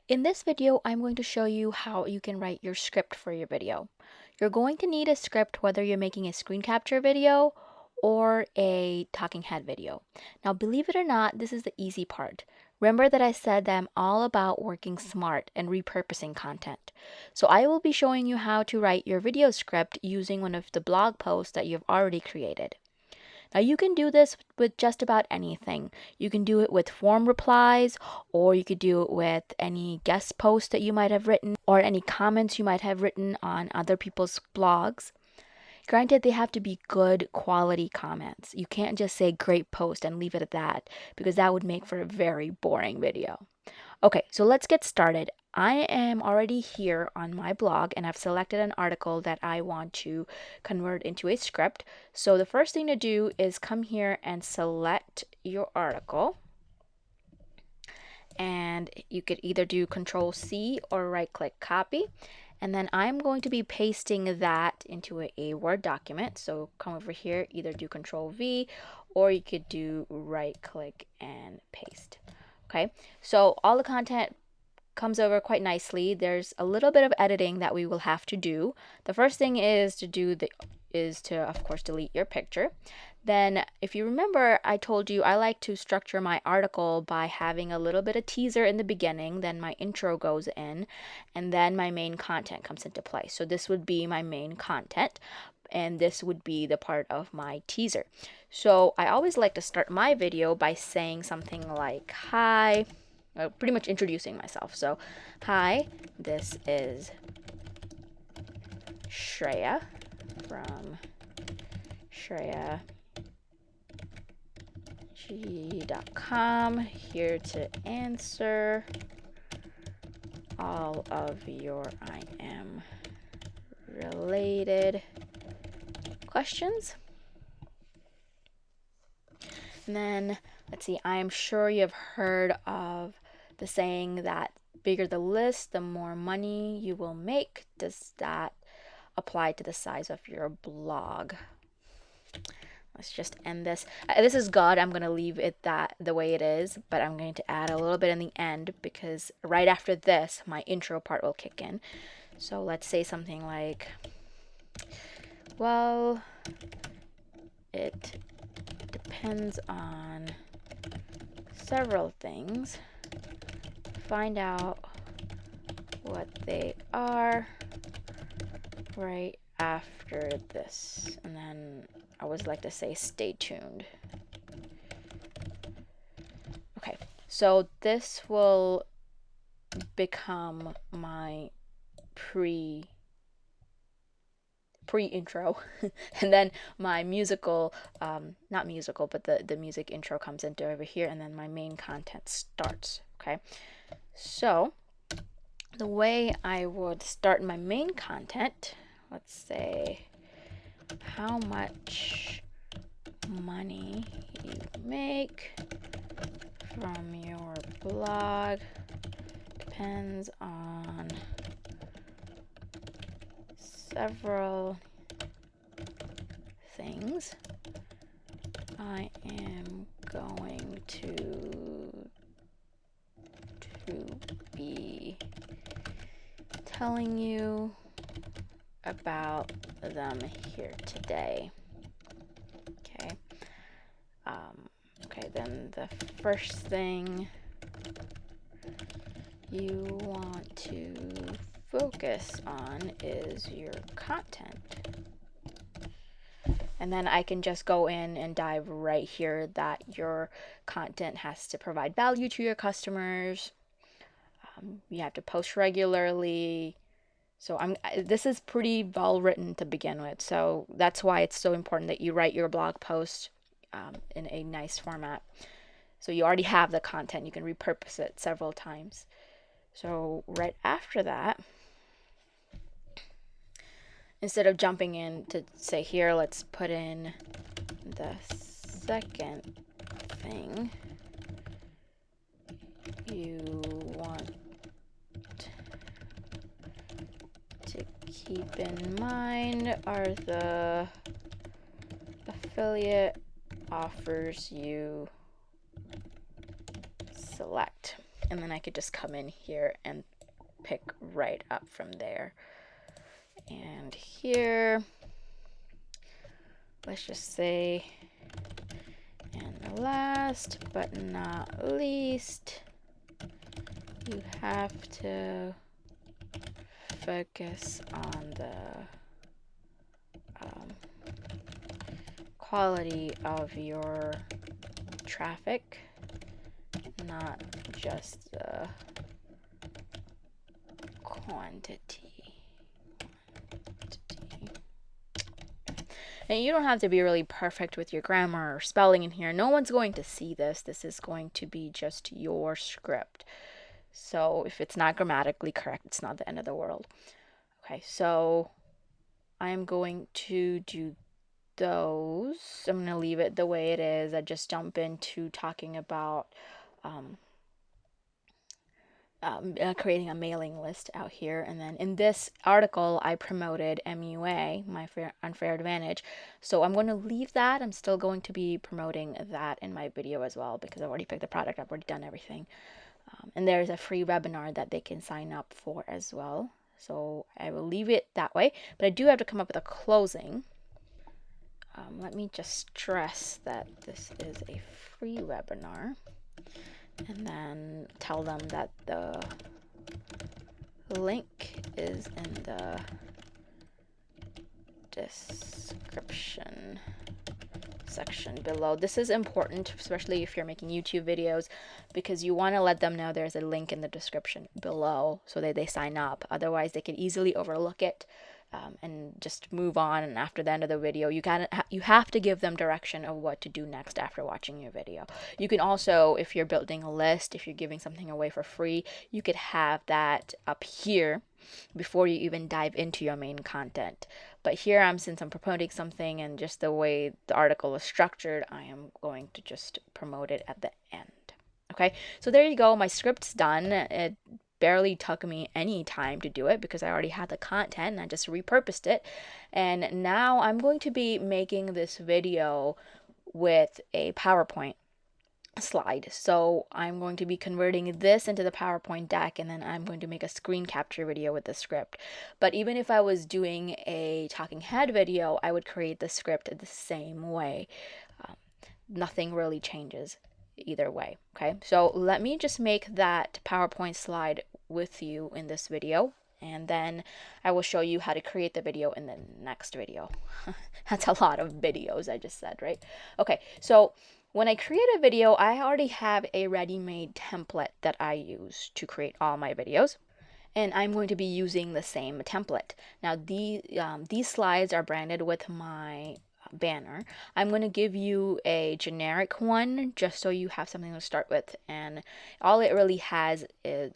In this video, I'm going to show you how you can write your script for your video. You're going to need a script whether you're making a screen capture video or a talking head video. Now, believe it or not, this is the easy part. Remember that I said that I'm all about working smart and repurposing content. So I will be showing you how to write your video script using one of the blog posts that you've already created. Now you can do this with just about anything. You can do it with form replies, or you could do it with any guest posts that you might have written, or any comments you might have written on other people's blogs. Granted, they have to be good quality comments. You can't just say great post and leave it at that, because that would make for a very boring video. Okay, so let's get started. I am already here on my blog and I've selected an article that I want to convert into a script. So the first thing to do is come here and select your article. And you could either do Control C or right click copy. And then I'm going to be pasting that into a Word document. So come over here, either do Control V or you could do right click and paste. Okay, so all the content comes over quite nicely. There's a little bit of editing that we will have to do. The first thing is to of course delete your picture. Then if you remember, I told you I like to structure my article by having a little bit of teaser in the beginning, then my intro goes in, and then my main content comes into play. So this would be my main content, and this would be the part of my teaser. So I always like to start my video by saying something like, hi, pretty much introducing myself. So, hi, this is Shreya from ShreyaG.com, here to answer all of your IM related questions. And then, let's see, I am sure you've heard of the saying that bigger the list, the more money you will make. Does that apply to the size of your blog? Let's just end this. This is good. I'm going to leave it that the way it is, but I'm going to add a little bit in the end because right after this, my intro part will kick in. So let's say something like, well, it depends on several things. Find out what they are right after this. And then I always like to say stay tuned. Okay, so this will become my pre-intro and then my musical, not musical, but the music intro comes into over here, and then my main content starts. Okay, so the way I would start my main content, let's say how much money you make from your blog depends on several things. I am going to be telling you about them here today. Okay. Okay, then the first thing you want to focus on is your content. And then I can just go in and dive right here that your content has to provide value to your customers. You have to post regularly. So this is pretty well written to begin with. So that's why it's so important that you write your blog post in a nice format. So you already have the content. You can repurpose it several times. So right after that, instead of jumping in to say here, let's put in the second thing you want to keep in mind are the affiliate offers you select. and then I could just come in here and pick right up from there. And here, let's just say, and last but not least, you have to focus on the quality of your traffic, not just the quantity. And you don't have to be really perfect with your grammar or spelling in here. No one's going to see this. This is going to be just your script. So if it's not grammatically correct, it's not the end of the world. Okay, so I'm going to do those. I'm going to leave it the way it is. I just jump into talking about creating a mailing list out here. And then in this article, I promoted MUA, My Unfair Advantage. So I'm going to leave that. I'm still going to be promoting that in my video as well, because I've already picked the product. I've already done everything. And there's a free webinar that they can sign up for as well. So I will leave it that way. But I do have to come up with a closing. Let me just stress that this is a free webinar. And then tell them that the link is in the description section below. This is important, especially if you're making YouTube videos, because you want to let them know there's a link in the description below so that they sign up. Otherwise, they can easily overlook it and just move on. And after the end of the video, you have to give them direction of what to do next after watching your video. You can also, if you're building a list, if you're giving something away for free, you could have that up here before you even dive into your main content. But here, since I'm promoting something and just the way the article is structured, I am going to just promote it at the end. Okay, so there you go. My script's done. It barely took me any time to do it because I already had the content and I just repurposed it. And now I'm going to be making this video with a PowerPoint slide. So I'm going to be converting this into the PowerPoint deck, and then I'm going to make a screen capture video with the script. But even if I was doing a talking head video, I would create the script the same way. Nothing really changes either way. Okay, so let me just make that PowerPoint slide with you in this video, and then I will show you how to create the video in the next video. That's a lot of videos I just said, right? Okay, so when I create a video, I already have a ready-made template that I use to create all my videos. And I'm going to be using the same template. Now, these slides are branded with my banner. I'm going to give you a generic one just so you have something to start with, and all it really has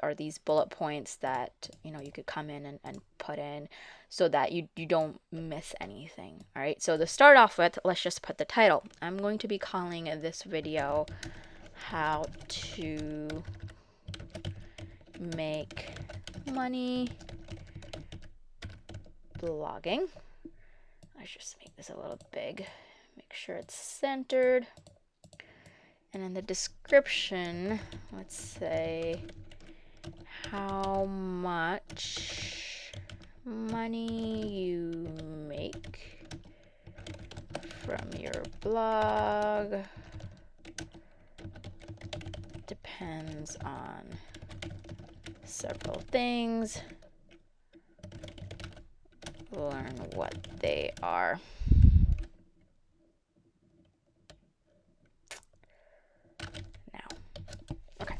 are these bullet points that you could come in and put in so that you don't miss anything. All right, so to start off with, let's just put the title. I'm going to be calling this video how to make money blogging. Let's just make this a little big. Make sure it's centered. And in the description, let's say how much money you make from your blog depends on several things. Learn what they are. Now, okay,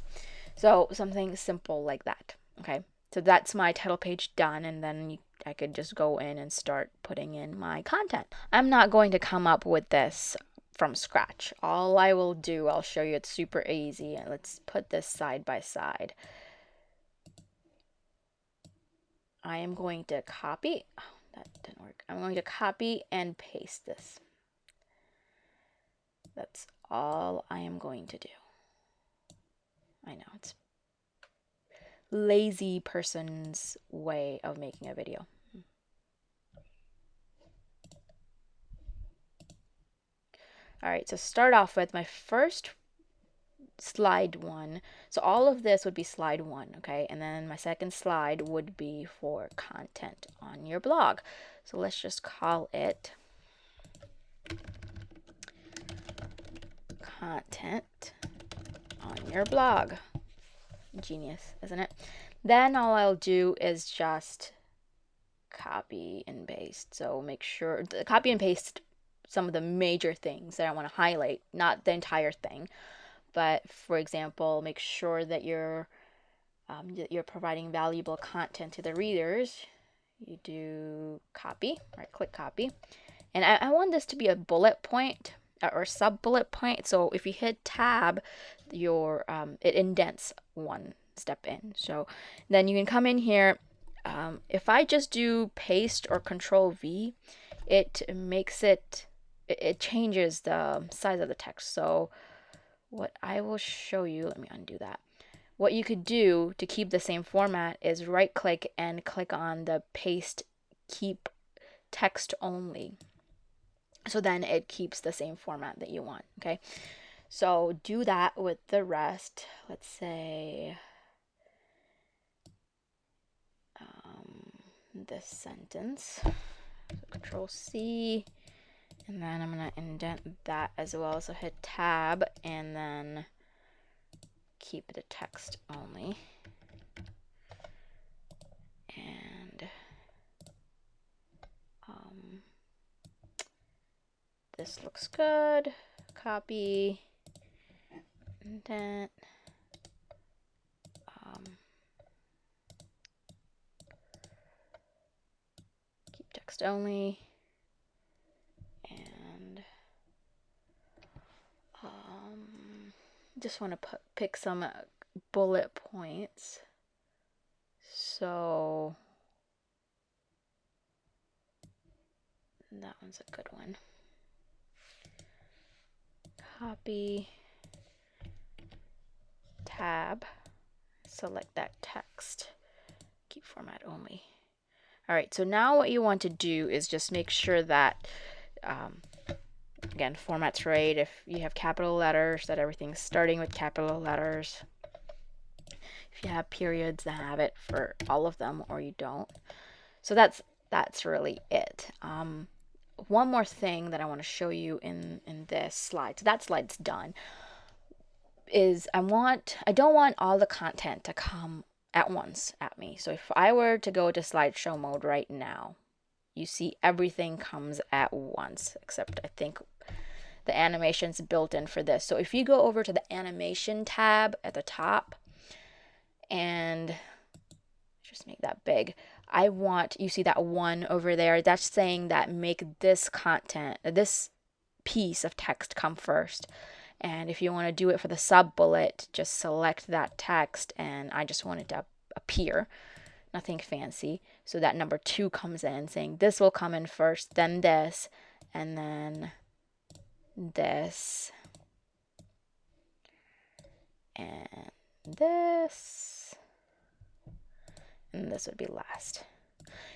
so something simple like that. Okay, so that's my title page done, and then I could just go in and start putting in my content. I'm not going to come up with this from scratch. All I will do, I'll show you, it's super easy. And let's put this side by side. I am going to copy. Oh, that didn't work. I'm going to copy and paste this. That's all I am going to do. I know, it's lazy person's way of making a video. All right, so start off with my first slide 1. So all of this would be slide 1, okay? And then my second slide would be for content on your blog. So let's just call it content on your blog. Genius, isn't it? Then all I'll do is just copy and paste. So make sure to copy and paste some of the major things that I want to highlight, not the entire thing. But for example, make sure that you're providing valuable content to the readers. You do copy, right? Click copy. And I want this to be a bullet point or sub bullet point. So if you hit tab, it indents one step in. So then you can come in here. If I just do paste or control V, it makes it changes the size of the text. So what I will show you, let me undo that. What you could do to keep the same format is right click and click on the paste keep text only. So then it keeps the same format that you want, okay? So do that with the rest. Let's say this sentence. So control C, and then I'm gonna indent that as well. So hit tab and then keep the text only. And this looks good. Copy, indent. Keep text only. And just want to pick some bullet points. So that one's a good one. Copy, tab, select that text, keep format only. All right, so now what you want to do is just make sure that, again, format's right. If you have capital letters, that everything's starting with capital letters. If you have periods, then have it for all of them, or you don't. So that's really it. One more thing that I want to show you in this slide, so that slide's done, is I don't want all the content to come at once at me. So if I were to go to slideshow mode right now, you see everything comes at once, except I think the animation's built in for this. So if you go over to the animation tab at the top and just make that big, you see that 1 over there, that's saying that make this piece of text come first. And if you want to do it for the sub bullet, just select that text, and I just want it to appear, nothing fancy. So that number 2 comes in saying this will come in first, then this, and then this, and this, and this would be last.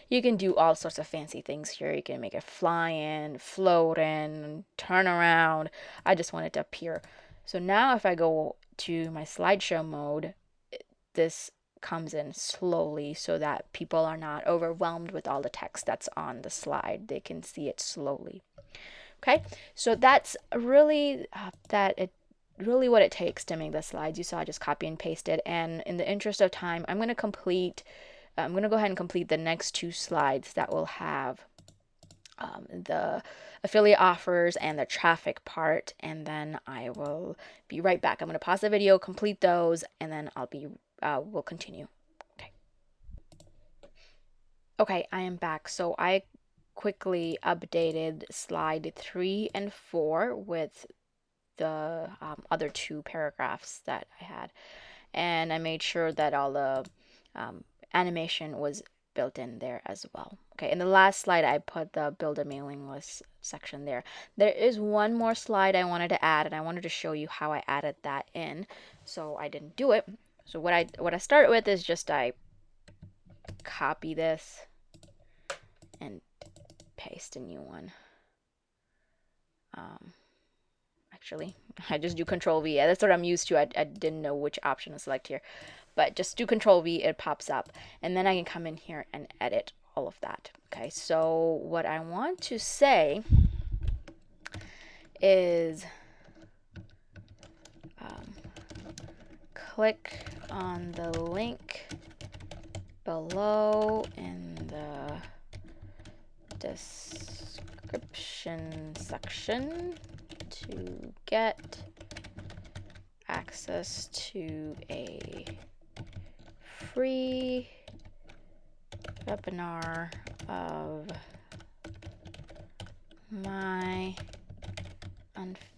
You can do all sorts of fancy things here. You can make it fly in, float in, turn around. I just want it to appear. So now if I go to my slideshow mode, this comes in slowly so that people are not overwhelmed with all the text that's on the slide. They can see it slowly. Okay, so that's really really what it takes to make the slides. You saw I just copy and pasted, and in the interest of time, I'm going to go ahead and complete the next 2 slides that will have the affiliate offers and the traffic part, and then I will be right back. I'm going to pause the video, complete those, and then we'll continue. Okay, I am back. So I quickly updated slide 3 and 4 with the other 2 paragraphs that I had, and I made sure that all the animation was built in there as well. Okay, in the last slide I put the build a mailing list section there. There is one more slide I wanted to add, and I wanted to show you how I added that in, so I didn't do it. So what I start with is just I copy this and paste a new one. I actually. I just do Control V. That's what I'm used to. I didn't know which option to select here. But just do Control V, it pops up. And then I can come in here and edit all of that. Okay, so what I want to say is click on the link below in the description section to get access to a free webinar of my unfair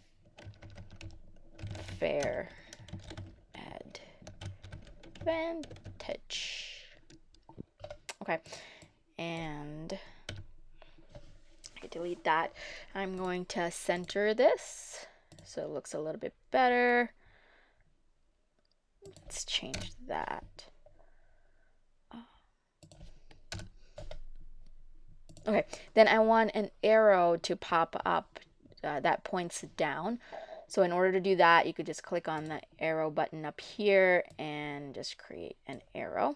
advantage. Okay, and I delete that. I'm going to center this so it looks a little bit better. Let's change that. Okay, then I want an arrow to pop up that points down. So in order to do that, you could just click on the arrow button up here and just create an arrow.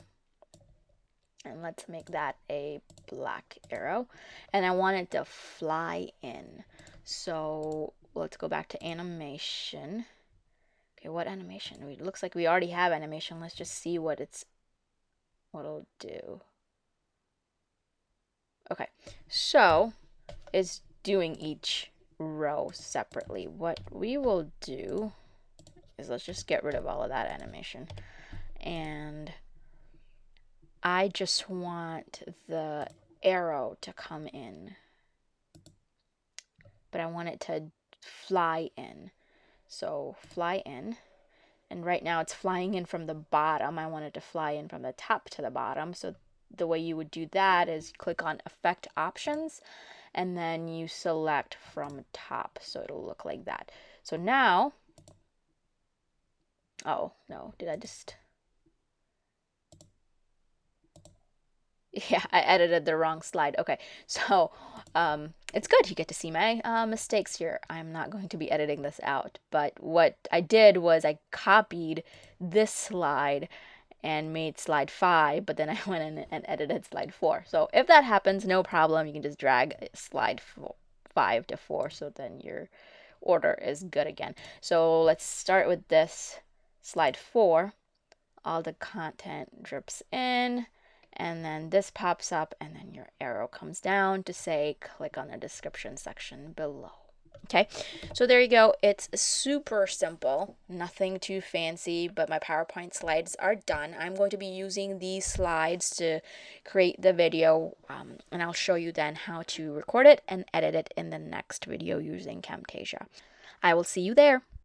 And let's make that a black arrow. And I want it to fly in. So let's go back to animation. Okay, what animation? It looks like we already have animation. Let's just see what it'll do. Okay, so it's doing each row separately. What we will do is let's just get rid of all of that animation. And I just want the arrow to come in, but I want it to fly in. So fly in. And right now it's flying in from the bottom. I want it to fly in from the top to the bottom. So the way you would do that is click on Effect Options, and then you select from top. So it'll look like that. So now, oh no, did I just... Yeah, I edited the wrong slide. Okay, so it's good. You get to see my mistakes here. I'm not going to be editing this out, but what I did was I copied this slide and made slide 5, but then I went in and edited slide 4. So if that happens, no problem. You can just drag slide 5 to 4, so then your order is good again. So let's start with this slide 4. All the content drips in, and then this pops up, and then your arrow comes down to say click on the description section below. Okay, so there you go. It's super simple, nothing too fancy, but my PowerPoint slides are done. I'm going to be using these slides to create the video, and I'll show you then how to record it and edit it in the next video using Camtasia. I will see you there.